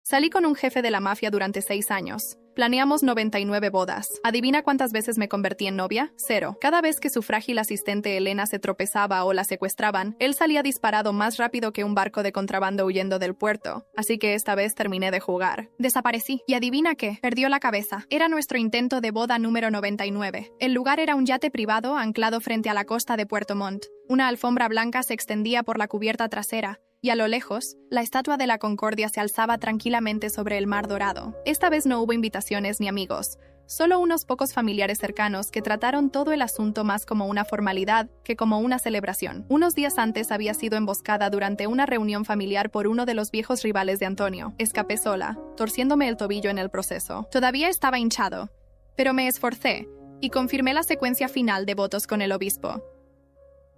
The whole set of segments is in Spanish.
Salí con un jefe de la mafia durante 6 años. Planeamos 99 bodas. ¿Adivina cuántas veces me convertí en novia? 0. Cada vez que su frágil asistente Elena se tropezaba o la secuestraban, él salía disparado más rápido que un barco de contrabando huyendo del puerto. Así que esta vez terminé de jugar. Desaparecí. ¿Y adivina qué? Perdió la cabeza. Era nuestro intento de boda número 99. El lugar era un yate privado anclado frente a la costa de Puerto Montt. Una alfombra blanca se extendía por la cubierta trasera, y a lo lejos, la estatua de la Concordia se alzaba tranquilamente sobre el mar dorado. Esta vez no hubo invitaciones ni amigos, solo unos pocos familiares cercanos que trataron todo el asunto más como una formalidad que como una celebración. Unos días antes había sido emboscada durante una reunión familiar por uno de los viejos rivales de Antonio. Escapé sola, torciéndome el tobillo en el proceso. Todavía estaba hinchado, pero me esforcé y confirmé la secuencia final de votos con el obispo.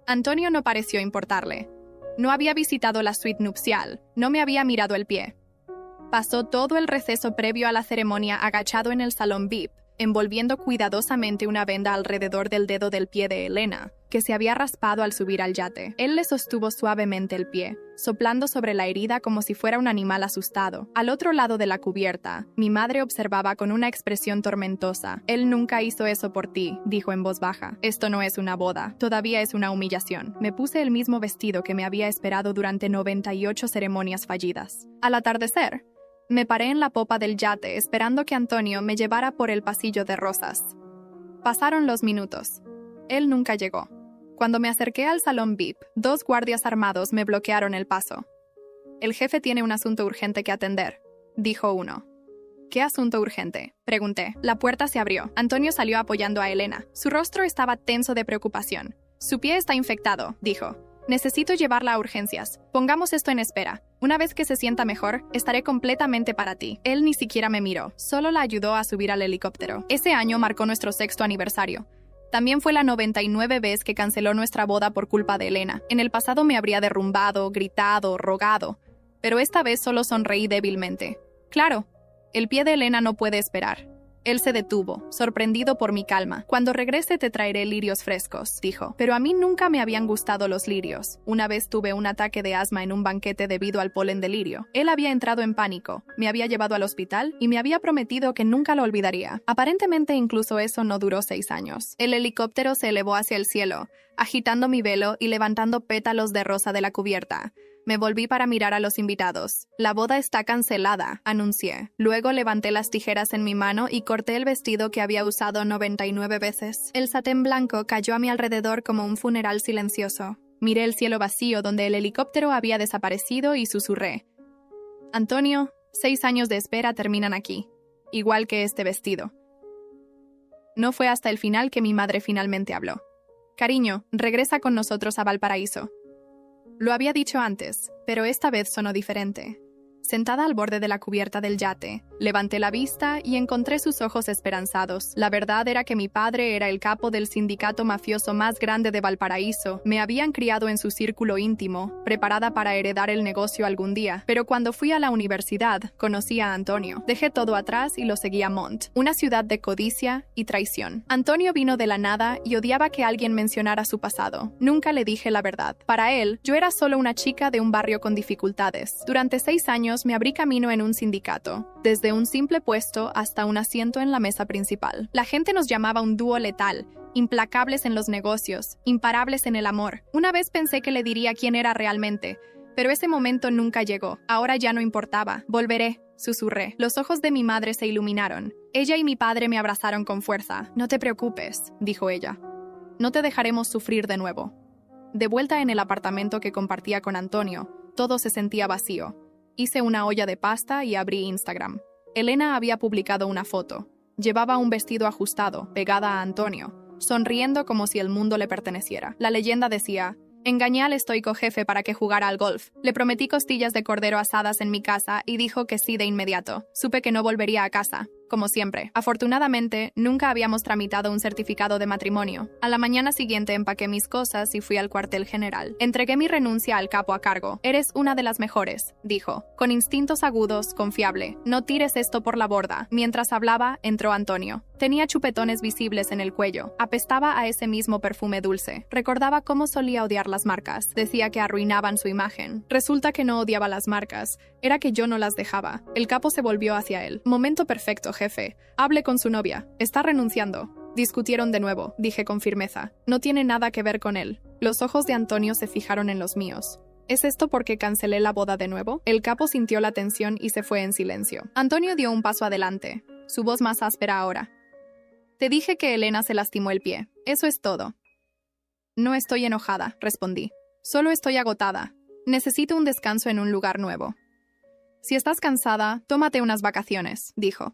Antonio no pareció importarle. No había visitado la suite nupcial, no me había mirado el pie. Pasó todo el receso previo a la ceremonia agachado en el salón VIP, envolviendo cuidadosamente una venda alrededor del dedo del pie de Elena, que se había raspado al subir al yate. Él le sostuvo suavemente el pie, soplando sobre la herida como si fuera un animal asustado. Al otro lado de la cubierta, mi madre observaba con una expresión tormentosa. «Él nunca hizo eso por ti», dijo en voz baja. «Esto no es una boda, todavía es una humillación». Me puse el mismo vestido que me había esperado durante 98 ceremonias fallidas. Al atardecer, me paré en la popa del yate esperando que Antonio me llevara por el pasillo de rosas. Pasaron los minutos. Él nunca llegó. Cuando me acerqué al salón VIP, 2 guardias armados me bloquearon el paso. «El jefe tiene un asunto urgente que atender», dijo uno. «¿Qué asunto urgente?», pregunté. La puerta se abrió. Antonio salió apoyando a Elena. Su rostro estaba tenso de preocupación. «Su pie está infectado», dijo. «Necesito llevarla a urgencias. Pongamos esto en espera. Una vez que se sienta mejor, estaré completamente para ti». Él ni siquiera me miró, solo la ayudó a subir al helicóptero. Ese año marcó nuestro 6º aniversario. También fue la 99 vez que canceló nuestra boda por culpa de Elena. En el pasado me habría derrumbado, gritado, rogado, pero esta vez solo sonreí débilmente. Claro, el pie de Elena no puede esperar. Él se detuvo, sorprendido por mi calma. «Cuando regrese te traeré lirios frescos», dijo. Pero a mí nunca me habían gustado los lirios. Una vez tuve un ataque de asma en un banquete debido al polen de lirio. Él había entrado en pánico, me había llevado al hospital y me había prometido que nunca lo olvidaría. Aparentemente incluso eso no duró 6 años. El helicóptero se elevó hacia el cielo, agitando mi velo y levantando pétalos de rosa de la cubierta. Me volví para mirar a los invitados. «La boda está cancelada», anuncié. Luego levanté las tijeras en mi mano y corté el vestido que había usado 99 veces. El satén blanco cayó a mi alrededor como un funeral silencioso. Miré el cielo vacío donde el helicóptero había desaparecido y susurré. «Antonio, 6 años de espera terminan aquí, igual que este vestido». No fue hasta el final que mi madre finalmente habló. «Cariño, regresa con nosotros a Valparaíso». Lo había dicho antes, pero esta vez sonó diferente. Sentada al borde de la cubierta del yate, levanté la vista y encontré sus ojos esperanzados. La verdad era que mi padre era el capo del sindicato mafioso más grande de Valparaíso. Me habían criado en su círculo íntimo, preparada para heredar el negocio algún día. Pero cuando fui a la universidad, conocí a Antonio. Dejé todo atrás y lo seguí a Montt, una ciudad de codicia y traición. Antonio vino de la nada y odiaba que alguien mencionara su pasado. Nunca le dije la verdad. Para él, yo era solo una chica de un barrio con dificultades. Durante 6 años me abrí camino en un sindicato, desde un simple puesto hasta un asiento en la mesa principal. La gente nos llamaba un dúo letal, implacables en los negocios, imparables en el amor. Una vez pensé que le diría quién era realmente, pero ese momento nunca llegó. Ahora ya no importaba. «Volveré», susurré. Los ojos de mi madre se iluminaron. Ella y mi padre me abrazaron con fuerza. «No te preocupes», dijo ella. «No te dejaremos sufrir de nuevo». De vuelta en el apartamento que compartía con Antonio, todo se sentía vacío. Hice una olla de pasta y abrí Instagram. Elena había publicado una foto. Llevaba un vestido ajustado, pegada a Antonio, sonriendo como si el mundo le perteneciera. La leyenda decía: «Engañé al estoico jefe para que jugara al golf. Le prometí costillas de cordero asadas en mi casa y dijo que sí de inmediato. Supe que no volvería a casa. como siempre. Afortunadamente, nunca habíamos tramitado un certificado de matrimonio. A la mañana siguiente empaqué mis cosas y fui al cuartel general. Entregué mi renuncia al capo a cargo. Eres una de las mejores, dijo, con instintos agudos, confiable. No tires esto por la borda. Mientras hablaba, entró Antonio. Tenía chupetones visibles en el cuello. Apestaba a ese mismo perfume dulce. Recordaba cómo solía odiar las marcas. Decía que arruinaban su imagen. Resulta que no odiaba las marcas. Era que yo no las dejaba. El capo se volvió hacia él. Momento perfecto, jefe. Hable con su novia. Está renunciando. Discutieron de nuevo, dije con firmeza. No tiene nada que ver con él. Los ojos de Antonio se fijaron en los míos. ¿Es esto porque cancelé la boda de nuevo? El capo sintió la tensión y se fue en silencio. Antonio dio un paso adelante, su voz más áspera ahora. Te dije que Elena se lastimó el pie. Eso es todo. No estoy enojada, respondí. Solo estoy agotada. Necesito un descanso en un lugar nuevo. Si estás cansada, tómate unas vacaciones, dijo.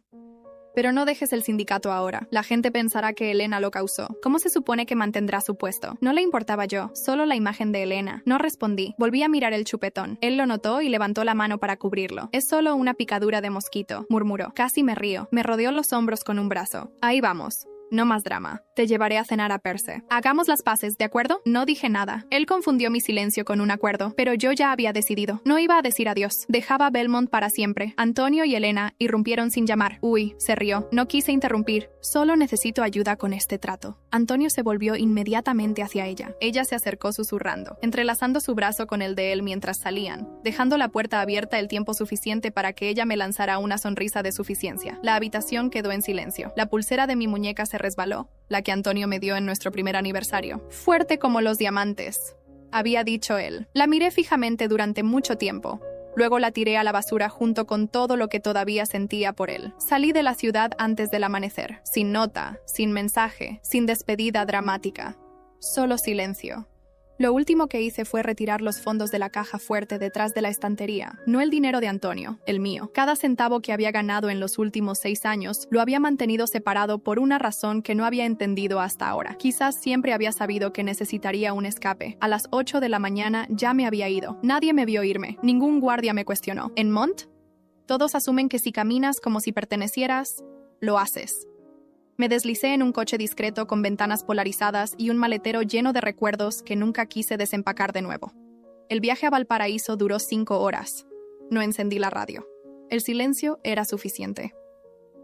Pero no dejes el sindicato ahora. La gente pensará que Elena lo causó. ¿Cómo se supone que mantendrá su puesto? No le importaba yo, solo la imagen de Elena. No respondí. Volví a mirar el chupetón. Él lo notó y levantó la mano para cubrirlo. Es solo una picadura de mosquito, murmuró. Casi me río. Me rodeó los hombros con un brazo. Ahí vamos. No más drama. Te llevaré a cenar a Perse. Hagamos las paces, ¿de acuerdo? No dije nada. Él confundió mi silencio con un acuerdo, pero yo ya había decidido. No iba a decir adiós. Dejaba Belmont para siempre. Antonio y Elena irrumpieron sin llamar. Uy, se rió. No quise interrumpir. Solo necesito ayuda con este trato. Antonio se volvió inmediatamente hacia ella. Ella se acercó susurrando, entrelazando su brazo con el de él mientras salían, dejando la puerta abierta el tiempo suficiente para que ella me lanzara una sonrisa de suficiencia. La habitación quedó en silencio. La pulsera de mi muñeca se resbaló, la que Antonio me dio en nuestro primer aniversario. Fuerte como los diamantes, había dicho él. La miré fijamente durante mucho tiempo. Luego la tiré a la basura junto con todo lo que todavía sentía por él. Salí de la ciudad antes del amanecer, sin nota, sin mensaje, sin despedida dramática. Solo silencio. Lo último que hice fue retirar los fondos de la caja fuerte detrás de la estantería, no el dinero de Antonio, el mío. Cada centavo que había ganado en los últimos 6 años lo había mantenido separado por una razón que no había entendido hasta ahora. Quizás siempre había sabido que necesitaría un escape. A las 8 de la mañana ya me había ido. Nadie me vio irme. Ningún guardia me cuestionó. ¿En Mont? Todos asumen que si caminas como si pertenecieras, lo haces. Me deslicé en un coche discreto con ventanas polarizadas y un maletero lleno de recuerdos que nunca quise desempacar de nuevo. El viaje a Valparaíso duró 5 horas. No encendí la radio. El silencio era suficiente.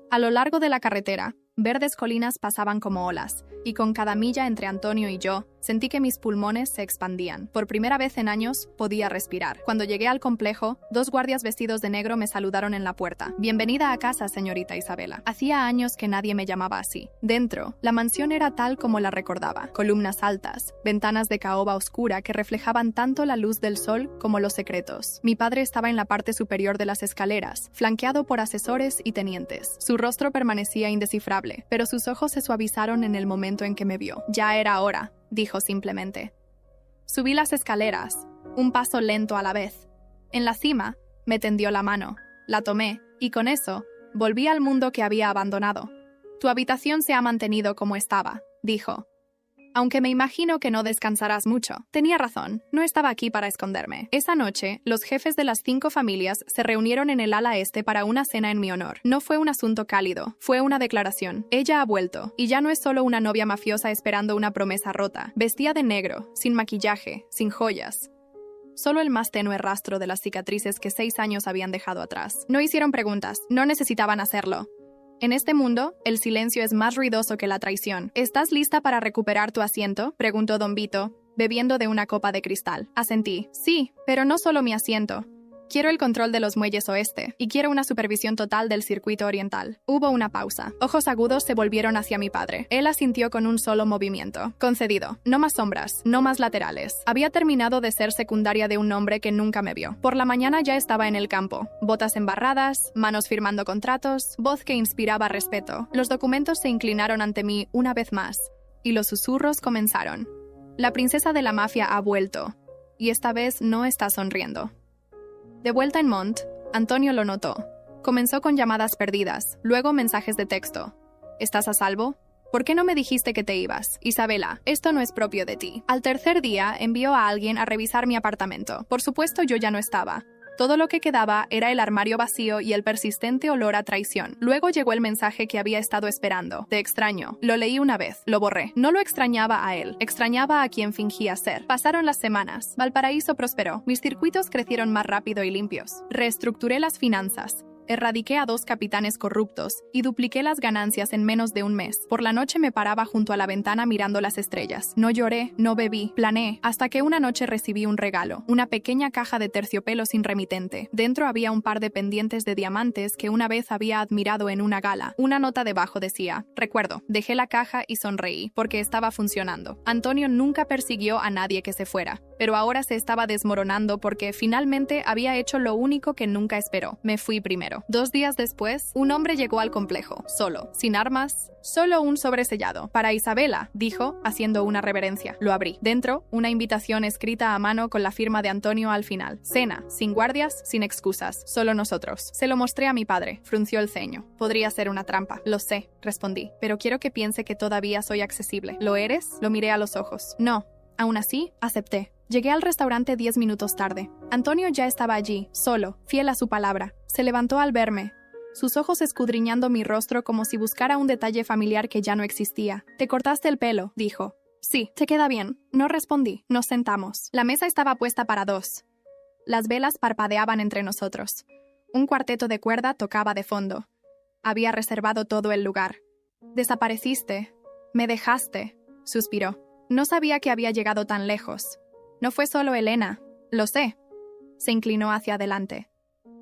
A lo largo de la carretera, verdes colinas pasaban como olas, y con cada milla entre Antonio y yo, sentí que mis pulmones se expandían. Por primera vez en años, podía respirar. Cuando llegué al complejo, 2 guardias vestidos de negro me saludaron en la puerta. Bienvenida a casa, señorita Isabela. Hacía años que nadie me llamaba así. Dentro, la mansión era tal como la recordaba. Columnas altas, ventanas de caoba oscura que reflejaban tanto la luz del sol como los secretos. Mi padre estaba en la parte superior de las escaleras, flanqueado por asesores y tenientes. Su rostro permanecía indescifrable, pero sus ojos se suavizaron en el momento en que me vio. Ya era hora, dijo simplemente. Subí las escaleras, un paso lento a la vez. En la cima, me tendió la mano, la tomé, y con eso, volví al mundo que había abandonado. Tu habitación se ha mantenido como estaba, dijo. Aunque me imagino que no descansarás mucho. Tenía razón, no estaba aquí para esconderme. Esa noche, los jefes de las 5 familias se reunieron en el ala este para una cena en mi honor. No fue un asunto cálido, fue una declaración. Ella ha vuelto, y ya no es solo una novia mafiosa esperando una promesa rota. Vestía de negro, sin maquillaje, sin joyas. Solo el más tenue rastro de las cicatrices que 6 años habían dejado atrás. No hicieron preguntas, no necesitaban hacerlo. En este mundo, el silencio es más ruidoso que la traición. ¿Estás lista para recuperar tu asiento?, preguntó Don Vito, bebiendo de una copa de cristal. Asentí. Sí, pero no solo mi asiento. Quiero el control de los muelles oeste, y quiero una supervisión total del circuito oriental. Hubo una pausa. Ojos agudos se volvieron hacia mi padre. Él asintió con un solo movimiento. Concedido. No más sombras, no más laterales. Había terminado de ser secundaria de un hombre que nunca me vio. Por la mañana ya estaba en el campo. Botas embarradas, manos firmando contratos, voz que inspiraba respeto. Los documentos se inclinaron ante mí una vez más, y los susurros comenzaron. La princesa de la mafia ha vuelto, y esta vez no está sonriendo. De vuelta en Mont, Antonio lo notó. Comenzó con llamadas perdidas, luego mensajes de texto. ¿Estás a salvo? ¿Por qué no me dijiste que te ibas? Isabela, esto no es propio de ti. Al tercer día, envió a alguien a revisar mi apartamento. Por supuesto, yo ya no estaba. Todo lo que quedaba era el armario vacío y el persistente olor a traición. Luego llegó el mensaje que había estado esperando. Te extraño. Lo leí una vez. Lo borré. No lo extrañaba a él. Extrañaba a quien fingía ser. Pasaron las semanas. Valparaíso prosperó. Mis circuitos crecieron más rápido y limpios. Reestructuré las finanzas. Erradiqué a 2 capitanes corruptos y dupliqué las ganancias en menos de un mes. Por la noche me paraba junto a la ventana mirando las estrellas. No lloré, no bebí, planeé, hasta que una noche recibí un regalo, una pequeña caja de terciopelo sin remitente. Dentro había un par de pendientes de diamantes que una vez había admirado en una gala. Una nota debajo decía, recuerdo, dejé la caja y sonreí, porque estaba funcionando. Antonio nunca persiguió a nadie que se fuera, pero ahora se estaba desmoronando porque finalmente había hecho lo único que nunca esperó. Me fui primero. 2 días después, un hombre llegó al complejo, solo, sin armas, solo un sobresellado. Para Isabela, dijo, haciendo una reverencia. Lo abrí. Dentro, una invitación escrita a mano con la firma de Antonio al final. Cena, sin guardias, sin excusas, solo nosotros. Se lo mostré a mi padre. Frunció el ceño. Podría ser una trampa. Lo sé, respondí, pero quiero que piense que todavía soy accesible. ¿Lo eres? Lo miré a los ojos. No. Aún así, acepté. Llegué al restaurante 10 minutos tarde. Antonio ya estaba allí, solo, fiel a su palabra. Se levantó al verme, sus ojos escudriñando mi rostro como si buscara un detalle familiar que ya no existía. «Te cortaste el pelo», dijo. «Sí, te queda bien». No respondí. Nos sentamos. La mesa estaba puesta para 2. Las velas parpadeaban entre nosotros. Un cuarteto de cuerda tocaba de fondo. Había reservado todo el lugar. «Desapareciste. Me dejaste», suspiró. No sabía que había llegado tan lejos. No fue solo Elena. Lo sé. Se inclinó hacia adelante.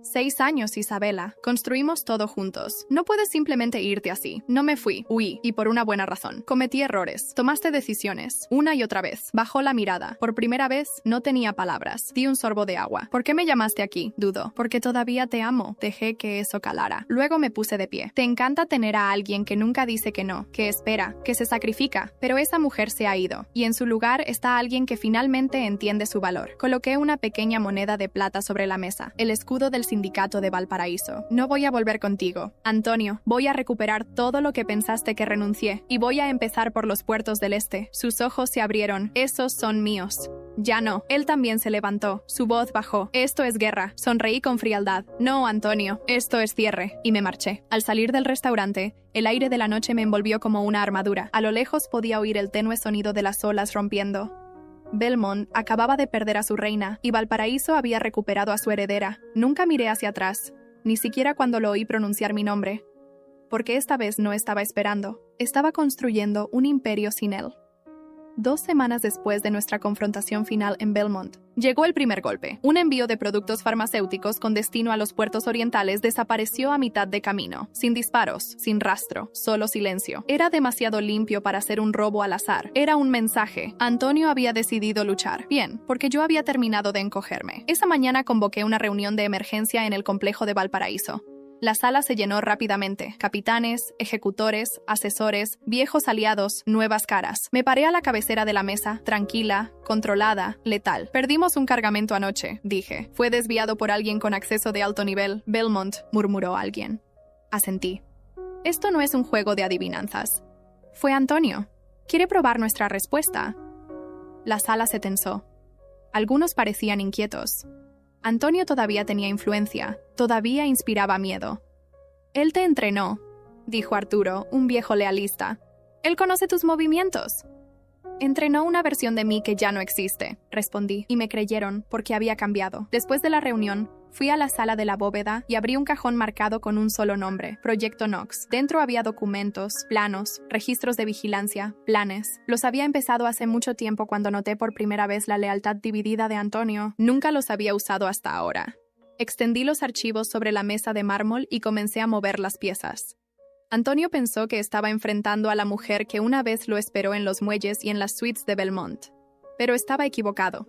6 años, Isabela. Construimos todo juntos. No puedes simplemente irte así. No me fui. Huí. Y por una buena razón. Cometí errores. Tomaste decisiones. Una y otra vez. Bajó la mirada. Por primera vez, no tenía palabras. Di un sorbo de agua. ¿Por qué me llamaste aquí? Dudó. Porque todavía te amo. Dejé que eso calara. Luego me puse de pie. Te encanta tener a alguien que nunca dice que no, que espera, que se sacrifica. Pero esa mujer se ha ido. Y en su lugar está alguien que finalmente entiende su valor. Coloqué una pequeña moneda de plata sobre la mesa. El escudo del sindicato de Valparaíso. No voy a volver contigo. Antonio, voy a recuperar todo lo que pensaste que renuncié. Y voy a empezar por los puertos del este. Sus ojos se abrieron. Esos son míos. Ya no. Él también se levantó. Su voz bajó. Esto es guerra. Sonreí con frialdad. No, Antonio. Esto es cierre. Y me marché. Al salir del restaurante, el aire de la noche me envolvió como una armadura. A lo lejos podía oír el tenue sonido de las olas rompiendo. Belmont acababa de perder a su reina y Valparaíso había recuperado a su heredera. Nunca miré hacia atrás, ni siquiera cuando lo oí pronunciar mi nombre, porque esta vez no estaba esperando. Estaba construyendo un imperio sin él. 2 semanas después de nuestra confrontación final en Belmont, llegó el primer golpe. Un envío de productos farmacéuticos con destino a los puertos orientales desapareció a mitad de camino, sin disparos, sin rastro, solo silencio. Era demasiado limpio para ser un robo al azar. Era un mensaje. Antonio había decidido luchar. Bien, porque yo había terminado de encogerme. Esa mañana convoqué una reunión de emergencia en el complejo de Valparaíso. La sala se llenó rápidamente. Capitanes, ejecutores, asesores, viejos aliados, nuevas caras. Me paré a la cabecera de la mesa, tranquila, controlada, letal. Perdimos un cargamento anoche, dije. Fue desviado por alguien con acceso de alto nivel. Belmont, murmuró alguien. Asentí. Esto no es un juego de adivinanzas. Fue Antonio. ¿Quiere probar nuestra respuesta? La sala se tensó. Algunos parecían inquietos. Antonio todavía tenía influencia, todavía inspiraba miedo. «Él te entrenó», dijo Arturo, un viejo lealista. «Él conoce tus movimientos». «Entrenó una versión de mí que ya no existe», respondí, y me creyeron porque había cambiado. Después de la reunión, fui a la sala de la bóveda y abrí un cajón marcado con un solo nombre, Proyecto Knox. Dentro había documentos, planos, registros de vigilancia, planes. Los había empezado hace mucho tiempo cuando noté por primera vez la lealtad dividida de Antonio. Nunca los había usado hasta ahora. Extendí los archivos sobre la mesa de mármol y comencé a mover las piezas. Antonio pensó que estaba enfrentando a la mujer que una vez lo esperó en los muelles y en las suites de Belmont. Pero estaba equivocado.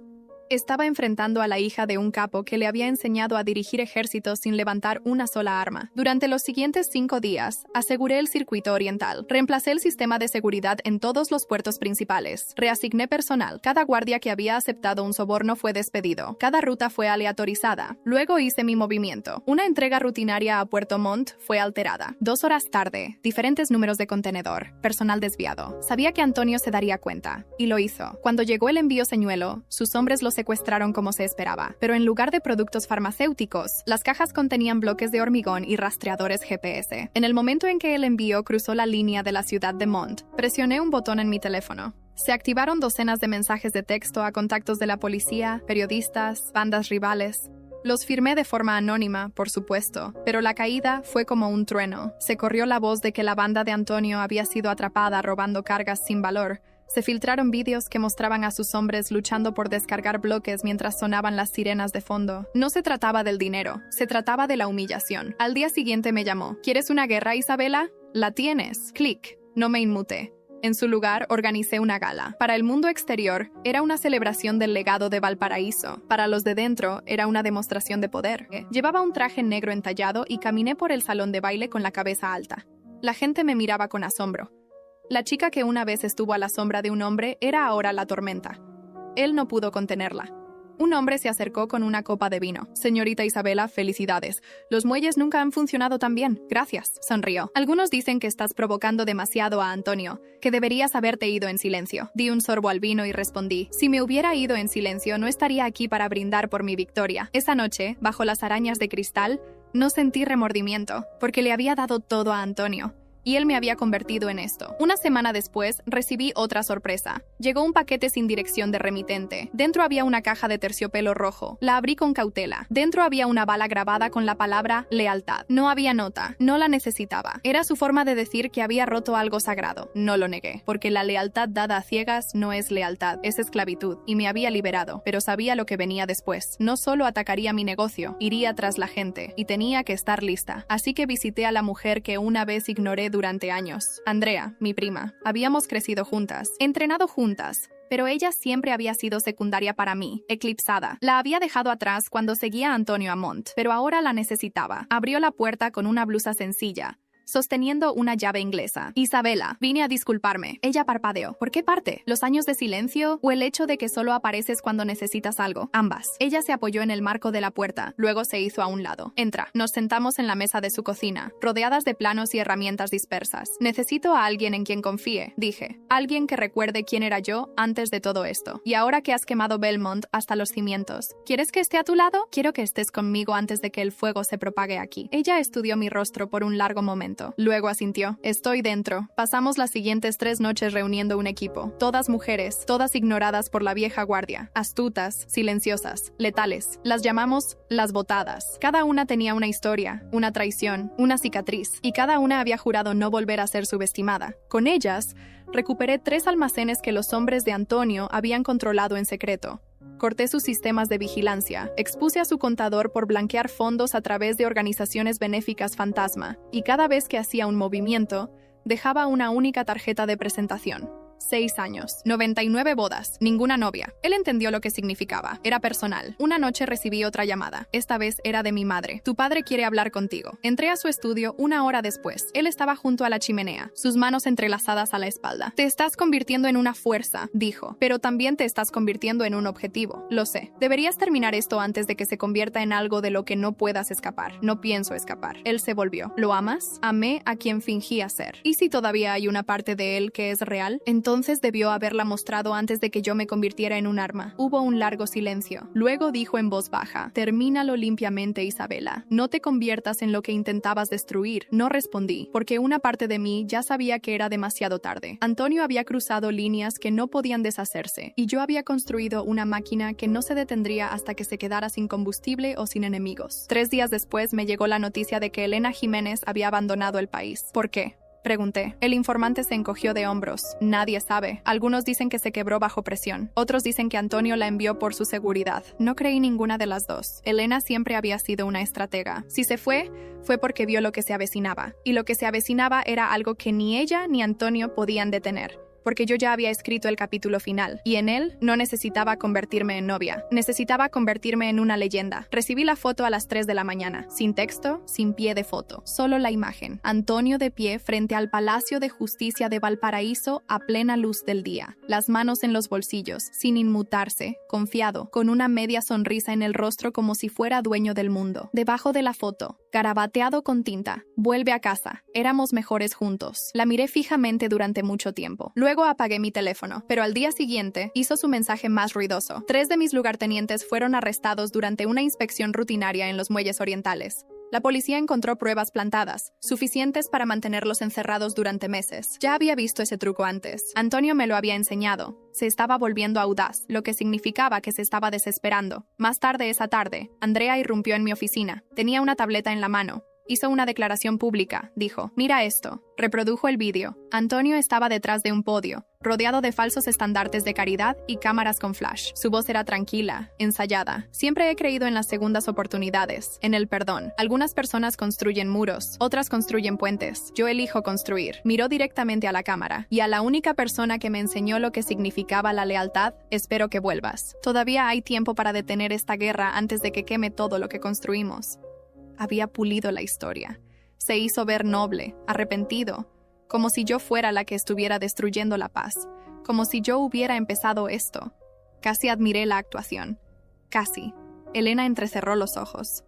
Estaba enfrentando a la hija de un capo que le había enseñado a dirigir ejércitos sin levantar una sola arma. Durante los siguientes 5 días, aseguré el circuito oriental. Reemplacé el sistema de seguridad en todos los puertos principales. Reasigné personal. Cada guardia que había aceptado un soborno fue despedido. Cada ruta fue aleatorizada. Luego hice mi movimiento. Una entrega rutinaria a Puerto Montt fue alterada. 2 horas tarde, diferentes números de contenedor. Personal desviado. Sabía que Antonio se daría cuenta. Y lo hizo. Cuando llegó el envío señuelo, sus hombres lo secuestraron como se esperaba, pero en lugar de productos farmacéuticos, las cajas contenían bloques de hormigón y rastreadores GPS. En el momento en que el envío cruzó la línea de la ciudad de Mont, presioné un botón en mi teléfono. Se activaron docenas de mensajes de texto a contactos de la policía, periodistas, bandas rivales. Los firmé de forma anónima, por supuesto, pero la caída fue como un trueno. Se corrió la voz de que la banda de Antonio había sido atrapada robando cargas sin valor. Se filtraron vídeos que mostraban a sus hombres luchando por descargar bloques mientras sonaban las sirenas de fondo. No se trataba del dinero, se trataba de la humillación. Al día siguiente me llamó. ¿Quieres una guerra, Isabela? La tienes. Clic. No me inmuté. En su lugar, organicé una gala. Para el mundo exterior, era una celebración del legado de Valparaíso. Para los de dentro, era una demostración de poder. Llevaba un traje negro entallado y caminé por el salón de baile con la cabeza alta. La gente me miraba con asombro. La chica que una vez estuvo a la sombra de un hombre era ahora la tormenta. Él no pudo contenerla. Un hombre se acercó con una copa de vino. Señorita Isabela, felicidades. Los muelles nunca han funcionado tan bien. Gracias. Sonrió. Algunos dicen que estás provocando demasiado a Antonio, que deberías haberte ido en silencio. Di un sorbo al vino y respondí. Si me hubiera ido en silencio, no estaría aquí para brindar por mi victoria. Esa noche, bajo las arañas de cristal, no sentí remordimiento, porque le había dado todo a Antonio. Y él me había convertido en esto. Una semana después, recibí otra sorpresa. Llegó un paquete sin dirección de remitente. Dentro había una caja de terciopelo rojo. La abrí con cautela. Dentro había una bala grabada con la palabra lealtad. No había nota. No la necesitaba. Era su forma de decir que había roto algo sagrado. No lo negué, porque la lealtad dada a ciegas no es lealtad, es esclavitud. Y me había liberado, pero sabía lo que venía después. No solo atacaría mi negocio, iría tras la gente. Y tenía que estar lista. Así que visité a la mujer que una vez ignoré durante años. Andrea, mi prima. Habíamos crecido juntas, entrenado juntas, pero ella siempre había sido secundaria para mí, eclipsada. La había dejado atrás cuando seguía a Antonio a Mont, pero ahora la necesitaba. Abrió la puerta con una blusa sencilla, sosteniendo una llave inglesa. Isabela, vine a disculparme. Ella parpadeó. ¿Por qué parte? ¿Los años de silencio o el hecho de que solo apareces cuando necesitas algo? Ambas. Ella se apoyó en el marco de la puerta, luego se hizo a un lado. Entra. Nos sentamos en la mesa de su cocina, rodeadas de planos y herramientas dispersas. Necesito a alguien en quien confíe, dije. Alguien que recuerde quién era yo antes de todo esto. Y ahora que has quemado Belmont hasta los cimientos, ¿quieres que esté a tu lado? Quiero que estés conmigo antes de que el fuego se propague aquí. Ella estudió mi rostro por un largo momento. Luego asintió. Estoy dentro. Pasamos las siguientes 3 noches reuniendo un equipo. Todas mujeres, todas ignoradas por la vieja guardia. Astutas, silenciosas, letales. Las llamamos las botadas. Cada una tenía una historia, una traición, una cicatriz, y cada una había jurado no volver a ser subestimada. Con ellas, recuperé 3 almacenes que los hombres de Antonio habían controlado en secreto. Corté sus sistemas de vigilancia, expuse a su contador por blanquear fondos a través de organizaciones benéficas fantasma, y cada vez que hacía un movimiento, dejaba una única tarjeta de presentación. 6 años, 99 bodas, ninguna novia. Él entendió lo que significaba. Era personal. Una noche recibí otra llamada. Esta vez era de mi madre. Tu padre quiere hablar contigo. Entré a su estudio 1 hora después. Él estaba junto a la chimenea, sus manos entrelazadas a la espalda. Te estás convirtiendo en una fuerza, dijo, pero también te estás convirtiendo en un objetivo. Lo sé. Deberías terminar esto antes de que se convierta en algo de lo que no puedas escapar. No pienso escapar. Él se volvió. ¿Lo amas? Amé a quien fingía ser. ¿Y si todavía hay una parte de él que es real? Entonces debió haberla mostrado antes de que yo me convirtiera en un arma. Hubo un largo silencio. Luego dijo en voz baja, termínalo limpiamente, Isabela. No te conviertas en lo que intentabas destruir. No respondí, porque una parte de mí ya sabía que era demasiado tarde. Antonio había cruzado líneas que no podían deshacerse, y yo había construido una máquina que no se detendría hasta que se quedara sin combustible o sin enemigos. 3 días después me llegó la noticia de que Elena Jiménez había abandonado el país. ¿Por qué? Pregunté. El informante se encogió de hombros. Nadie sabe. Algunos dicen que se quebró bajo presión. Otros dicen que Antonio la envió por su seguridad. No creí ninguna de las dos. Elena siempre había sido una estratega. Si se fue, fue porque vio lo que se avecinaba. Y lo que se avecinaba era algo que ni ella ni Antonio podían detener. Porque yo ya había escrito el capítulo final, y en él no necesitaba convertirme en novia, necesitaba convertirme en una leyenda. Recibí la foto a las 3 de la mañana, sin texto, sin pie de foto, solo la imagen. Antonio de pie frente al Palacio de Justicia de Valparaíso a plena luz del día, las manos en los bolsillos, sin inmutarse, confiado, con una media sonrisa en el rostro como si fuera dueño del mundo. Debajo de la foto, garabateado con tinta, vuelve a casa, éramos mejores juntos. La miré fijamente durante mucho tiempo. Luego Luego apagué mi teléfono, pero al día siguiente hizo su mensaje más ruidoso. 3 de mis lugartenientes fueron arrestados durante una inspección rutinaria en los muelles orientales. La policía encontró pruebas plantadas, suficientes para mantenerlos encerrados durante meses. Ya había visto ese truco antes. Antonio me lo había enseñado. Se estaba volviendo audaz, lo que significaba que se estaba desesperando. Más tarde esa tarde, Andrea irrumpió en mi oficina. Tenía una tableta en la mano. Hizo una declaración pública. Dijo, mira esto. Reprodujo el vídeo. Antonio estaba detrás de un podio, rodeado de falsos estandartes de caridad y cámaras con flash. Su voz era tranquila, ensayada. Siempre he creído en las segundas oportunidades, en el perdón. Algunas personas construyen muros, otras construyen puentes. Yo elijo construir. Miró directamente a la cámara. Y a la única persona que me enseñó lo que significaba la lealtad, espero que vuelvas. Todavía hay tiempo para detener esta guerra antes de que queme todo lo que construimos. Había pulido la historia. Se hizo ver noble, arrepentido, como si yo fuera la que estuviera destruyendo la paz, como si yo hubiera empezado esto. Casi admiré la actuación. Casi. Elena entrecerró los ojos.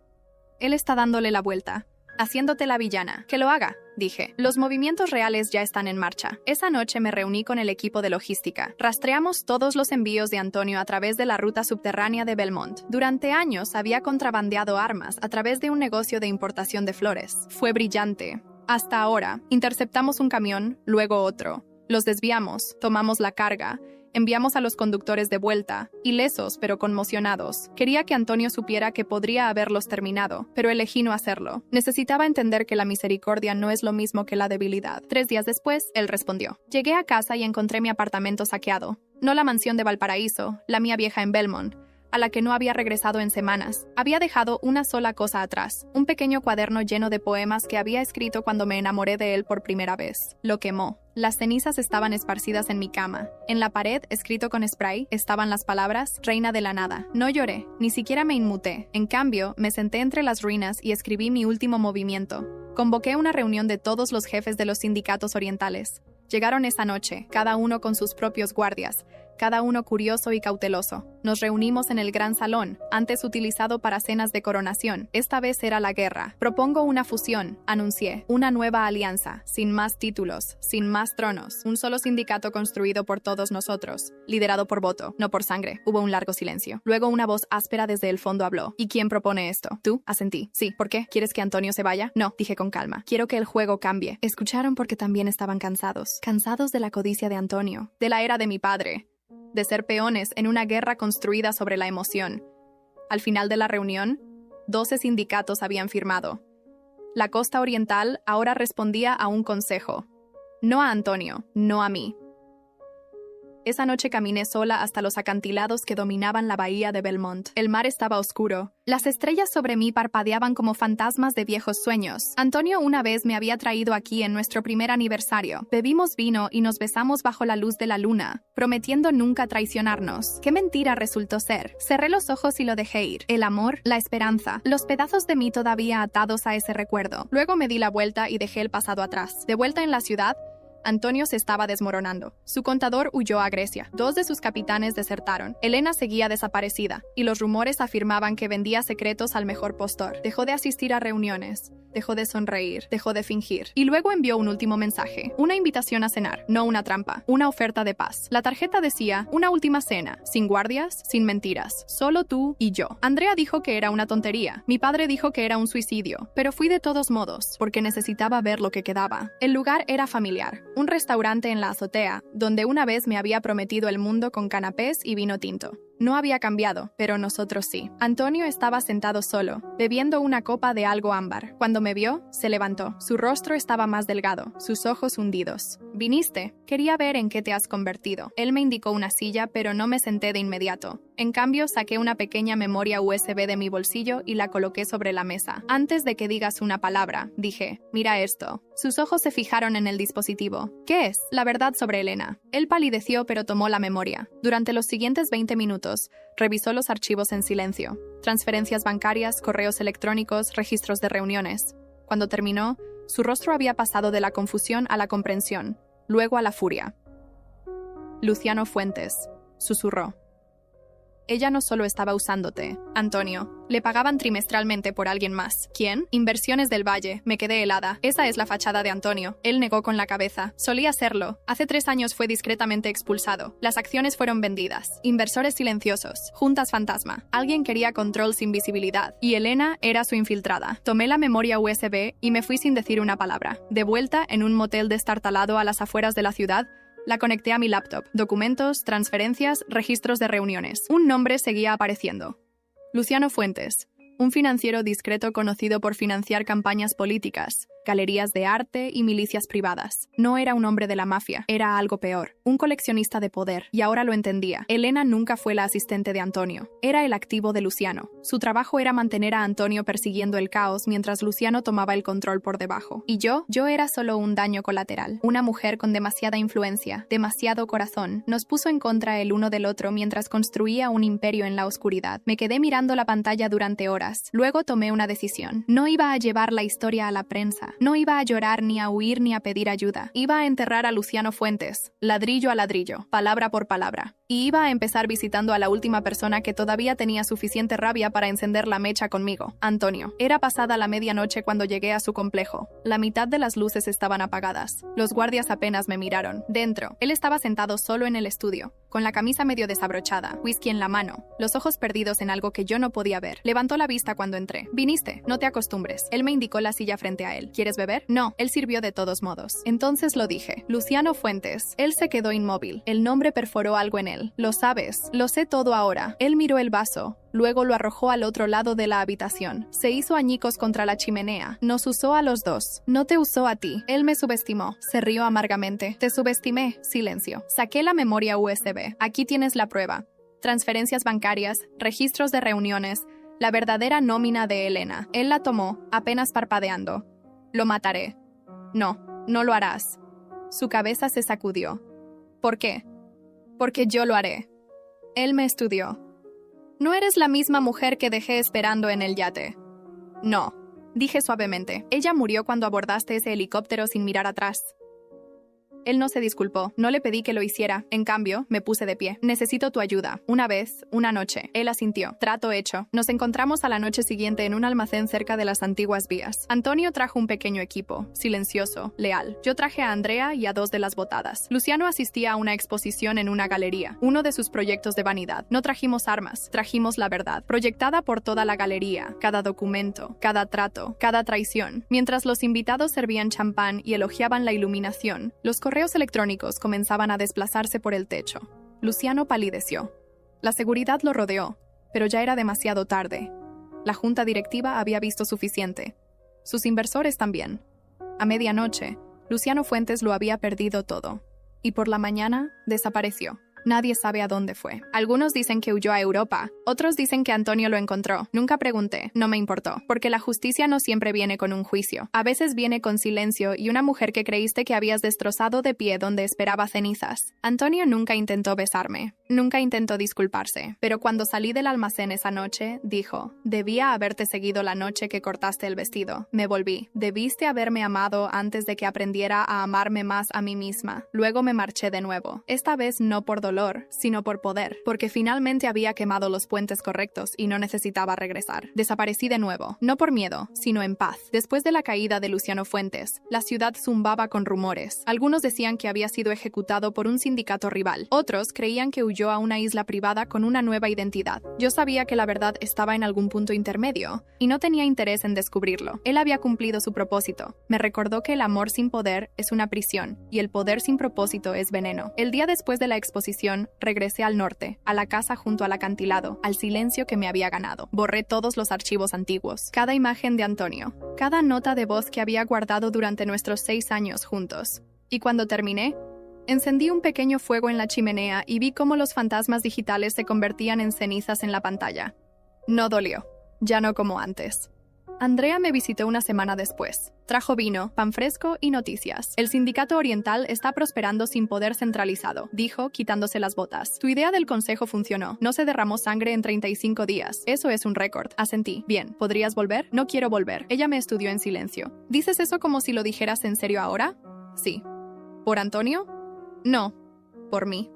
Él está dándole la vuelta, haciéndote la villana. Que lo haga, dije. Los movimientos reales ya están en marcha. Esa noche me reuní con el equipo de logística. Rastreamos todos los envíos de Antonio a través de la ruta subterránea de Belmont. Durante años había contrabandeado armas a través de un negocio de importación de flores. Fue brillante. Hasta ahora, interceptamos un camión, luego otro. Los desviamos, tomamos la carga, enviamos a los conductores de vuelta, ilesos pero conmocionados. Quería que Antonio supiera que podría haberlos terminado, pero elegí no hacerlo. Necesitaba entender que la misericordia no es lo mismo que la debilidad. 3 días después, él respondió. Llegué a casa y encontré mi apartamento saqueado. No la mansión de Valparaíso, la mía vieja en Belmont, a la que no había regresado en semanas. Había dejado una sola cosa atrás, un pequeño cuaderno lleno de poemas que había escrito cuando me enamoré de él por primera vez. Lo quemó. Las cenizas estaban esparcidas en mi cama. En la pared, escrito con spray, estaban las palabras «Reina de la nada». No lloré, ni siquiera me inmuté. En cambio, me senté entre las ruinas y escribí mi último movimiento. Convoqué una reunión de todos los jefes de los sindicatos orientales. Llegaron esa noche, cada uno con sus propios guardias, cada uno curioso y cauteloso. Nos reunimos en el gran salón, antes utilizado para cenas de coronación. Esta vez era la guerra. Propongo una fusión, anuncié. Una nueva alianza, sin más títulos, sin más tronos. Un solo sindicato construido por todos nosotros, liderado por voto, no por sangre. Hubo un largo silencio. Luego una voz áspera desde el fondo habló. ¿Y quién propone esto? ¿Tú? Asentí. Sí. ¿Por qué? ¿Quieres que Antonio se vaya? No, dije con calma. Quiero que el juego cambie. Escucharon porque también estaban cansados. Cansados de la codicia de Antonio, de la era de mi padre, de ser peones en una guerra construida sobre la emoción. Al final de la reunión, 12 sindicatos habían firmado. La costa oriental ahora respondía a un consejo. No a Antonio, no a mí. Esa noche caminé sola hasta los acantilados que dominaban la bahía de Belmont. El mar estaba oscuro. Las estrellas sobre mí parpadeaban como fantasmas de viejos sueños. Antonio una vez me había traído aquí en nuestro primer aniversario. Bebimos vino y nos besamos bajo la luz de la luna, prometiendo nunca traicionarnos. ¡Qué mentira resultó ser! Cerré los ojos y lo dejé ir. El amor, la esperanza, los pedazos de mí todavía atados a ese recuerdo. Luego me di la vuelta y dejé el pasado atrás. De vuelta en la ciudad, Antonio se estaba desmoronando. Su contador huyó a Grecia. 2 de sus capitanes desertaron. Elena seguía desaparecida, y los rumores afirmaban que vendía secretos al mejor postor. Dejó de asistir a reuniones. Dejó de sonreír, dejó de fingir. Y luego envió un último mensaje. Una invitación a cenar, no una trampa. Una oferta de paz. La tarjeta decía, una última cena, sin guardias, sin mentiras. Solo tú y yo. Andrea dijo que era una tontería. Mi padre dijo que era un suicidio. Pero fui de todos modos, porque necesitaba ver lo que quedaba. El lugar era familiar. Un restaurante en la azotea, donde una vez me había prometido el mundo con canapés y vino tinto. No había cambiado, pero nosotros sí. Antonio estaba sentado solo, bebiendo una copa de algo ámbar. Cuando me vio, se levantó. Su rostro estaba más delgado, sus ojos hundidos. «¿Viniste? Quería ver en qué te has convertido». Él me indicó una silla, pero no me senté de inmediato. En cambio, saqué una pequeña memoria USB de mi bolsillo y la coloqué sobre la mesa. «Antes de que digas una palabra», dije, «mira esto». Sus ojos se fijaron en el dispositivo. «¿Qué es?» «La verdad sobre Elena». Él palideció, pero tomó la memoria. Durante los siguientes 20 minutos, revisó los archivos en silencio. Transferencias bancarias, correos electrónicos, registros de reuniones. Cuando terminó, su rostro había pasado de la confusión a la comprensión, luego a la furia. «Luciano Fuentes», susurró. Ella no solo estaba usándote, Antonio. Le pagaban trimestralmente por alguien más. ¿Quién? Inversiones del Valle. Me quedé helada. Esa es la fachada de Antonio. Él negó con la cabeza. Solía serlo. Hace 3 años fue discretamente expulsado. Las acciones fueron vendidas. Inversores silenciosos. Juntas fantasma. Alguien quería control sin visibilidad. Y Elena era su infiltrada. Tomé la memoria USB y me fui sin decir una palabra. De vuelta en un motel destartalado a las afueras de la ciudad, la conecté a mi laptop. Documentos, transferencias, registros de reuniones. Un nombre seguía apareciendo. Luciano Fuentes, un financiero discreto conocido por financiar campañas políticas, galerías de arte y milicias privadas. No era un hombre de la mafia, era algo peor, un coleccionista de poder, y ahora lo entendía. Elena nunca fue la asistente de Antonio, era el activo de Luciano. Su trabajo era mantener a Antonio persiguiendo el caos mientras Luciano tomaba el control por debajo. Y yo era solo un daño colateral, una mujer con demasiada influencia, demasiado corazón. Nos puso en contra el uno del otro mientras construía un imperio en la oscuridad. Me quedé mirando la pantalla durante horas. Luego tomé una decisión. No iba a llevar la historia a la prensa. No iba a llorar, ni a huir, ni a pedir ayuda. Iba a enterrar a Luciano Fuentes, ladrillo a ladrillo, palabra por palabra. Y iba a empezar visitando a la última persona que todavía tenía suficiente rabia para encender la mecha conmigo, Antonio. Era pasada la medianoche cuando llegué a su complejo. La mitad de las luces estaban apagadas. Los guardias apenas me miraron. Dentro, él estaba sentado solo en el estudio, con la camisa medio desabrochada, whisky en la mano, los ojos perdidos en algo que yo no podía ver. Levantó la vista cuando entré. Viniste, no te acostumbres. Él me indicó la silla frente a él. ¿Quieres beber? No, él sirvió de todos modos. Entonces lo dije. Luciano Fuentes. Él se quedó inmóvil. El nombre perforó algo en él. Lo sabes. Lo sé todo ahora. Él miró el vaso. Luego lo arrojó al otro lado de la habitación. Se hizo añicos contra la chimenea. Nos usó a los dos. No te usó a ti. Él me subestimó. Se rió amargamente. Te subestimé. Silencio. Saqué la memoria USB. Aquí tienes la prueba. Transferencias bancarias, registros de reuniones, la verdadera nómina de Elena. Él la tomó, apenas parpadeando. Lo mataré. No, no lo harás. Su cabeza se sacudió. ¿Por qué? Porque yo lo haré. Él me estudió. No eres la misma mujer que dejé esperando en el yate. No, dije suavemente. Ella murió cuando abordaste ese helicóptero sin mirar atrás. Él no se disculpó, no le pedí que lo hiciera, en cambio, me puse de pie. Necesito tu ayuda. Una vez, una noche. Él asintió. Trato hecho. Nos encontramos a la noche siguiente en un almacén cerca de las antiguas vías. Antonio trajo un pequeño equipo, silencioso, leal. Yo traje a Andrea y a 2 de las botadas. Luciano asistía a una exposición en una galería, uno de sus proyectos de vanidad. No trajimos armas, trajimos la verdad, proyectada por toda la galería, cada documento, cada trato, cada traición. Mientras los invitados servían champán y elogiaban la iluminación, los correos electrónicos comenzaban a desplazarse por el techo. Luciano palideció. La seguridad lo rodeó, pero ya era demasiado tarde. La junta directiva había visto suficiente. Sus inversores también. A medianoche, Luciano Fuentes lo había perdido todo. Y por la mañana, desapareció. Nadie sabe a dónde fue. Algunos dicen que huyó a Europa, otros dicen que Antonio lo encontró. Nunca pregunté, no me importó, porque la justicia no siempre viene con un juicio. A veces viene con silencio y una mujer que creíste que habías destrozado de pie donde esperaba cenizas. Antonio nunca intentó besarme, nunca intentó disculparse, pero cuando salí del almacén esa noche, dijo, debía haberte seguido la noche que cortaste el vestido. Me volví. Debiste haberme amado antes de que aprendiera a amarme más a mí misma. Luego me marché de nuevo. Esta vez no por dolor, sino por poder, porque finalmente había quemado los puentes correctos y no necesitaba regresar. Desaparecí de nuevo, no por miedo, sino en paz. Después de la caída de Luciano Fuentes, la ciudad zumbaba con rumores. Algunos decían que había sido ejecutado por un sindicato rival. Otros creían que huyó a una isla privada con una nueva identidad. Yo sabía que la verdad estaba en algún punto intermedio, y no tenía interés en descubrirlo. Él había cumplido su propósito. Me recordó que el amor sin poder es una prisión, y el poder sin propósito es veneno. El día después de la exposición, regresé al norte, a la casa junto al acantilado, al silencio que me había ganado. Borré todos los archivos antiguos, cada imagen de Antonio, cada nota de voz que había guardado durante nuestros 6 años juntos. Y cuando terminé, encendí un pequeño fuego en la chimenea y vi cómo los fantasmas digitales se convertían en cenizas en la pantalla. No dolió, ya no como antes. Andrea me visitó una semana después. Trajo vino, pan fresco y noticias. El sindicato oriental está prosperando sin poder centralizado, dijo, quitándose las botas. Tu idea del consejo funcionó. No se derramó sangre en 35 días. Eso es un récord. Asentí. Bien, ¿podrías volver? No quiero volver. Ella me estudió en silencio. ¿Dices eso como si lo dijeras en serio ahora? Sí. ¿Por Antonio? No. Por mí.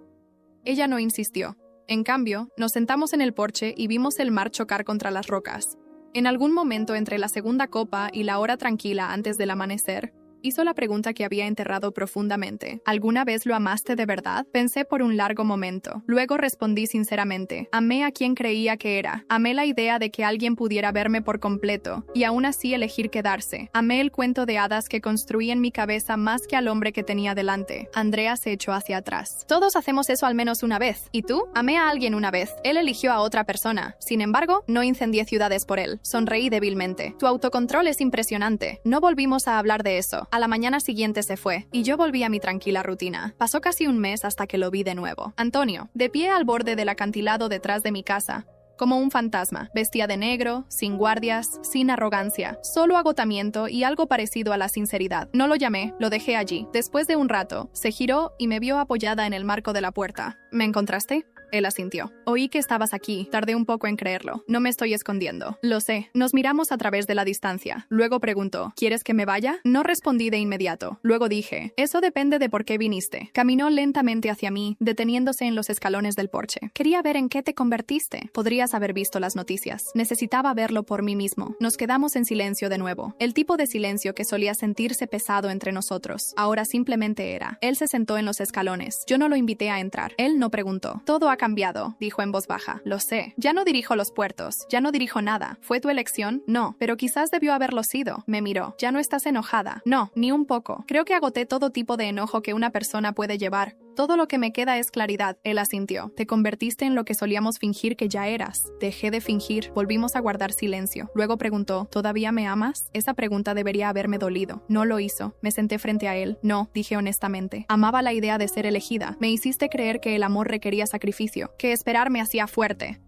Ella no insistió. En cambio, nos sentamos en el porche y vimos el mar chocar contra las rocas. En algún momento entre la segunda copa y la hora tranquila antes del amanecer, hizo la pregunta que había enterrado profundamente. ¿Alguna vez lo amaste de verdad? Pensé por un largo momento. Luego respondí sinceramente. Amé a quien creía que era. Amé la idea de que alguien pudiera verme por completo y aún así elegir quedarse. Amé el cuento de hadas que construí en mi cabeza más que al hombre que tenía delante. Andrea se echó hacia atrás. Todos hacemos eso al menos una vez. ¿Y tú? Amé a alguien una vez. Él eligió a otra persona. Sin embargo, no incendié ciudades por él. Sonreí débilmente. Tu autocontrol es impresionante. No volvimos a hablar de eso. A la mañana siguiente se fue, y yo volví a mi tranquila rutina. Pasó casi un mes hasta que lo vi de nuevo. Antonio, de pie al borde del acantilado detrás de mi casa, como un fantasma, vestía de negro, sin guardias, sin arrogancia, solo agotamiento y algo parecido a la sinceridad. No lo llamé, lo dejé allí. Después de un rato, se giró y me vio apoyada en el marco de la puerta. ¿Me encontraste? Él asintió. Oí que estabas aquí. Tardé un poco en creerlo. No me estoy escondiendo. Lo sé. Nos miramos a través de la distancia. Luego preguntó, ¿quieres que me vaya? No respondí de inmediato. Luego dije, eso depende de por qué viniste. Caminó lentamente hacia mí, deteniéndose en los escalones del porche. Quería ver en qué te convertiste. Podrías haber visto las noticias. Necesitaba verlo por mí mismo. Nos quedamos en silencio de nuevo. El tipo de silencio que solía sentirse pesado entre nosotros. Ahora simplemente era. Él se sentó en los escalones. Yo no lo invité a entrar. Él no preguntó. Todo ha cambiado, dijo en voz baja. Lo sé. Ya no dirijo los puertos. Ya no dirijo nada. ¿Fue tu elección? No. Pero quizás debió haberlo sido. Me miró. ¿Ya no estás enojada? No, ni un poco. Creo que agoté todo tipo de enojo que una persona puede llevar. Todo lo que me queda es claridad. Él asintió. Te convertiste en lo que solíamos fingir que ya eras. Dejé de fingir. Volvimos a guardar silencio. Luego preguntó, ¿todavía me amas? Esa pregunta debería haberme dolido. No lo hizo. Me senté frente a él. No, dije honestamente. Amaba la idea de ser elegida. Me hiciste creer que el amor requería sacrificio, que esperar me hacía fuerte.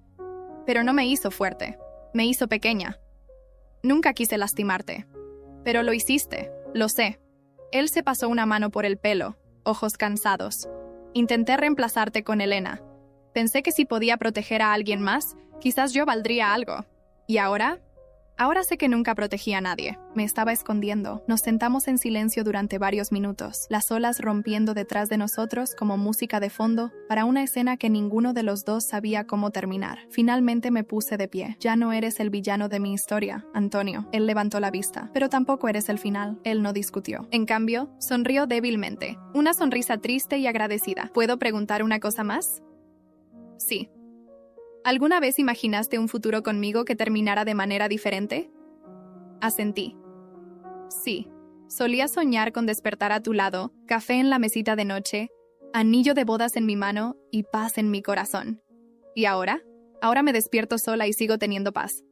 Pero no me hizo fuerte. Me hizo pequeña. Nunca quise lastimarte. Pero lo hiciste. Lo sé. Él se pasó una mano por el pelo, ojos cansados. Intenté reemplazarte con Elena. Pensé que si podía proteger a alguien más, quizás yo valdría algo. ¿Y ahora? Ahora sé que nunca protegí a nadie. Me estaba escondiendo. Nos sentamos en silencio durante varios minutos, las olas rompiendo detrás de nosotros como música de fondo para una escena que ninguno de los dos sabía cómo terminar. Finalmente me puse de pie. Ya no eres el villano de mi historia, Antonio. Él levantó la vista. Pero tampoco eres el final. Él no discutió. En cambio, sonrió débilmente. Una sonrisa triste y agradecida. ¿Puedo preguntar una cosa más? Sí. ¿Alguna vez imaginaste un futuro conmigo que terminara de manera diferente? Asentí. Sí. Solía soñar con despertar a tu lado, café en la mesita de noche, anillo de bodas en mi mano y paz en mi corazón. ¿Y ahora? Ahora me despierto sola y sigo teniendo paz.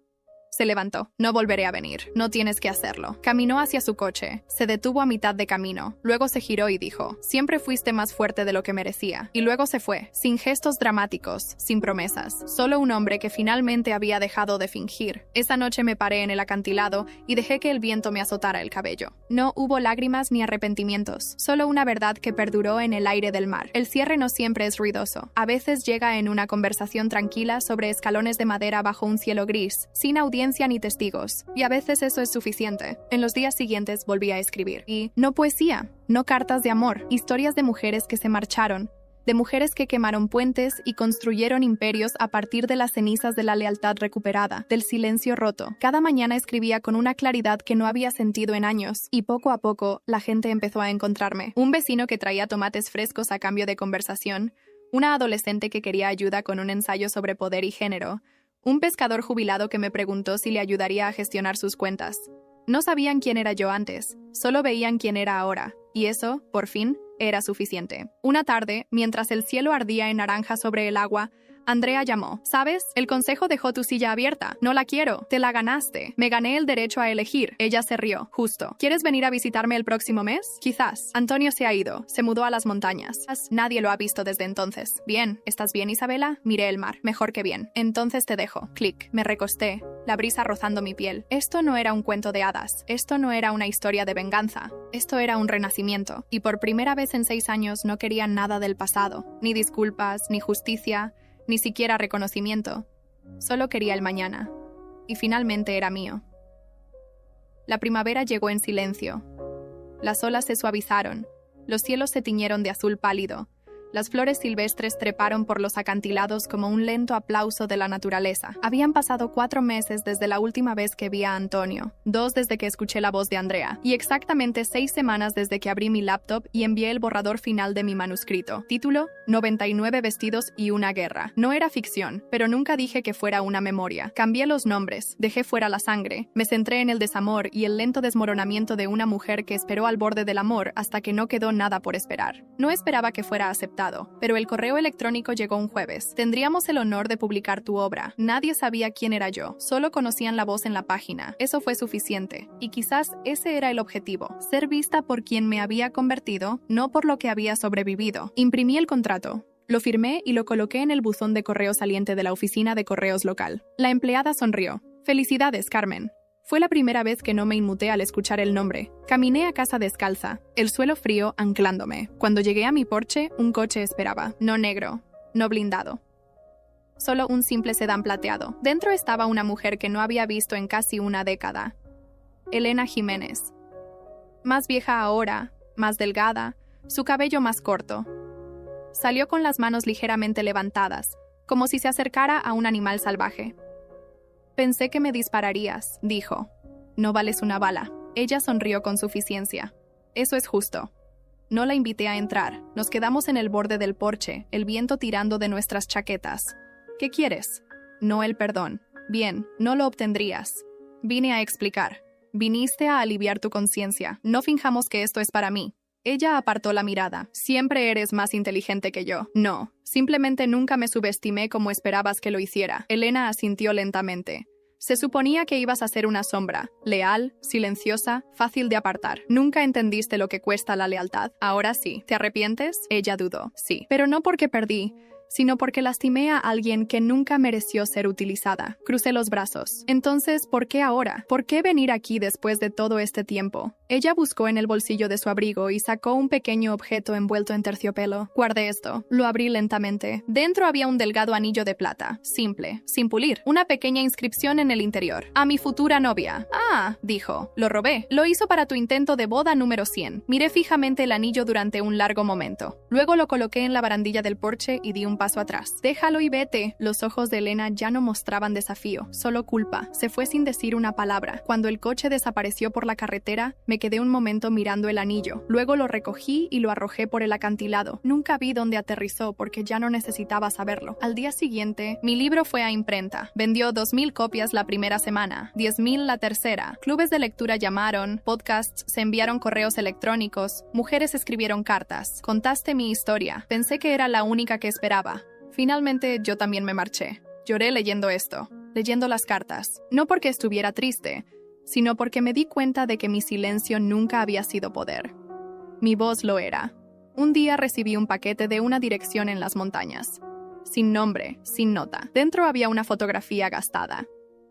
Se levantó. No volveré a venir. No tienes que hacerlo. Caminó hacia su coche. Se detuvo a mitad de camino. Luego se giró y dijo, siempre fuiste más fuerte de lo que merecía. Y luego se fue, sin gestos dramáticos, sin promesas. Solo un hombre que finalmente había dejado de fingir. Esa noche me paré en el acantilado y dejé que el viento me azotara el cabello. No hubo lágrimas ni arrepentimientos. Solo una verdad que perduró en el aire del mar. El cierre no siempre es ruidoso. A veces llega en una conversación tranquila sobre escalones de madera bajo un cielo gris, sin audiencia ni testigos, y a veces eso es suficiente. En los días siguientes volví a escribir. Y no poesía, no cartas de amor, historias de mujeres que se marcharon, de mujeres que quemaron puentes y construyeron imperios a partir de las cenizas de la lealtad recuperada, del silencio roto. Cada mañana escribía con una claridad que no había sentido en años, y poco a poco la gente empezó a encontrarme. Un vecino que traía tomates frescos a cambio de conversación, una adolescente que quería ayuda con un ensayo sobre poder y género, un pescador jubilado que me preguntó si le ayudaría a gestionar sus cuentas. No sabían quién era yo antes, solo veían quién era ahora, y eso, por fin, era suficiente. Una tarde, mientras el cielo ardía en naranja sobre el agua, Andrea llamó. ¿Sabes? El consejo dejó tu silla abierta. No la quiero. Te la ganaste. Me gané el derecho a elegir. Ella se rió. Justo. ¿Quieres venir a visitarme el próximo mes? Quizás. Antonio se ha ido. Se mudó a las montañas. Nadie lo ha visto desde entonces. Bien. ¿Estás bien, Isabela? Miré el mar. Mejor que bien. Entonces te dejo. Clic. Me recosté. La brisa rozando mi piel. Esto no era un cuento de hadas. Esto no era una historia de venganza. Esto era un renacimiento. Y por primera vez en 6 años no quería nada del pasado. Ni disculpas, ni justicia, ni siquiera reconocimiento. Solo quería el mañana. Y finalmente era mío. La primavera llegó en silencio. Las olas se suavizaron. Los cielos se tiñeron de azul pálido. Las flores silvestres treparon por los acantilados como un lento aplauso de la naturaleza. Habían pasado 4 meses desde la última vez que vi a Antonio, 2 desde que escuché la voz de Andrea, y exactamente 6 semanas desde que abrí mi laptop y envié el borrador final de mi manuscrito. Título: 99 vestidos y una guerra. No era ficción, pero nunca dije que fuera una memoria. Cambié los nombres, dejé fuera la sangre, me centré en el desamor y el lento desmoronamiento de una mujer que esperó al borde del amor hasta que no quedó nada por esperar. No esperaba que fuera aceptado, pero el correo electrónico llegó un jueves. Tendríamos el honor de publicar tu obra. Nadie sabía quién era yo, solo conocían la voz en la página. Eso fue suficiente, y quizás ese era el objetivo, ser vista por quien me había convertido, no por lo que había sobrevivido. Imprimí el contrato. Lo firmé y lo coloqué en el buzón de correo saliente de la oficina de correos local. La empleada sonrió. «Felicidades, Carmen». Fue la primera vez que no me inmuté al escuchar el nombre. Caminé a casa descalza, el suelo frío anclándome. Cuando llegué a mi porche, un coche esperaba. No negro, no blindado. Solo un simple sedán plateado. Dentro estaba una mujer que no había visto en casi una década. Elena Jiménez. Más vieja ahora, más delgada, su cabello más corto. Salió con las manos ligeramente levantadas, como si se acercara a un animal salvaje. «Pensé que me dispararías», dijo. «No vales una bala». Ella sonrió con suficiencia. «Eso es justo». No la invité a entrar. Nos quedamos en el borde del porche, el viento tirando de nuestras chaquetas. «¿Qué quieres?» «No el perdón». «Bien, no lo obtendrías». «Vine a explicar». «Viniste a aliviar tu conciencia. No finjamos que esto es para mí». Ella apartó la mirada. «Siempre eres más inteligente que yo». «No, simplemente nunca me subestimé como esperabas que lo hiciera». Elena asintió lentamente. «Se suponía que ibas a ser una sombra, leal, silenciosa, fácil de apartar. Nunca entendiste lo que cuesta la lealtad. Ahora sí. ¿Te arrepientes?» Ella dudó. «Sí. Pero no porque perdí, sino porque lastimé a alguien que nunca mereció ser utilizada». Crucé los brazos. «Entonces, ¿por qué ahora? ¿Por qué venir aquí después de todo este tiempo?» Ella buscó en el bolsillo de su abrigo y sacó un pequeño objeto envuelto en terciopelo. «Guardé esto». Lo abrí lentamente. Dentro había un delgado anillo de plata, simple, sin pulir. Una pequeña inscripción en el interior. «A mi futura novia». «Ah», dijo. «Lo robé. Lo hizo para tu intento de boda número 100». Miré fijamente el anillo durante un largo momento. Luego lo coloqué en la barandilla del porche y di un paso atrás. «Déjalo y vete». Los ojos de Elena ya no mostraban desafío, solo culpa. Se fue sin decir una palabra. Cuando el coche desapareció por la carretera, me quedé un momento mirando el anillo. Luego lo recogí y lo arrojé por el acantilado. Nunca vi dónde aterrizó porque ya no necesitaba saberlo. Al día siguiente, mi libro fue a imprenta. Vendió 2,000 copias la primera semana, 10,000 la tercera. Clubes de lectura llamaron, podcasts se enviaron correos electrónicos, mujeres escribieron cartas. Contaste mi historia. Pensé que era la única que esperaba. Finalmente, yo también me marché. Lloré leyendo esto, leyendo las cartas. No porque estuviera triste, sino porque me di cuenta de que mi silencio nunca había sido poder. Mi voz lo era. Un día recibí un paquete de una dirección en las montañas. Sin nombre, sin nota. Dentro había una fotografía gastada.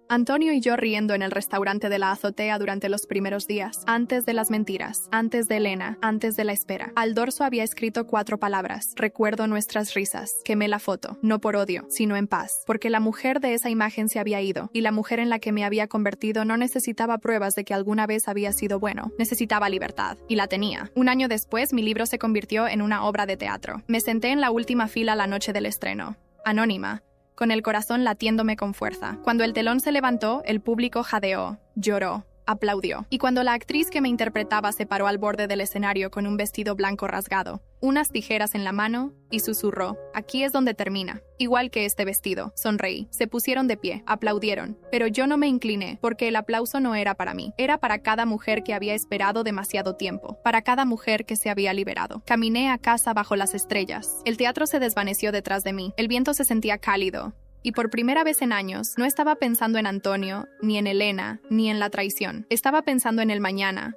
Antonio y yo riendo en el restaurante de la azotea durante los primeros días, antes de las mentiras, antes de Elena, antes de la espera. Al dorso había escrito 4 palabras. Recuerdo nuestras risas. Quemé la foto, no por odio, sino en paz, porque la mujer de esa imagen se había ido, y la mujer en la que me había convertido no necesitaba pruebas de que alguna vez había sido bueno. Necesitaba libertad, y la tenía. Un año después, mi libro se convirtió en una obra de teatro. Me senté en la última fila la noche del estreno. Anónima, con el corazón latiéndome con fuerza. Cuando el telón se levantó, el público jadeó, lloró, aplaudió. Y cuando la actriz que me interpretaba se paró al borde del escenario con un vestido blanco rasgado, unas tijeras en la mano, y susurró, «Aquí es donde termina». Igual que este vestido. Sonreí. Se pusieron de pie, aplaudieron. Pero yo no me incliné, porque el aplauso no era para mí. Era para cada mujer que había esperado demasiado tiempo. Para cada mujer que se había liberado. Caminé a casa bajo las estrellas. El teatro se desvaneció detrás de mí. El viento se sentía cálido. Y por primera vez en años, no estaba pensando en Antonio, ni en Elena, ni en la traición. Estaba pensando en el mañana,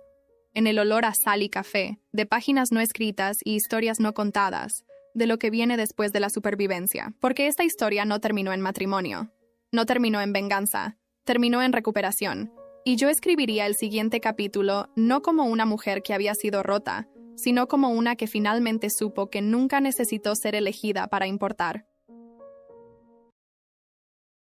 en el olor a sal y café, de páginas no escritas y historias no contadas, de lo que viene después de la supervivencia. Porque esta historia no terminó en matrimonio, no terminó en venganza, terminó en recuperación. Y yo escribiría el siguiente capítulo no como una mujer que había sido rota, sino como una que finalmente supo que nunca necesitó ser elegida para importar.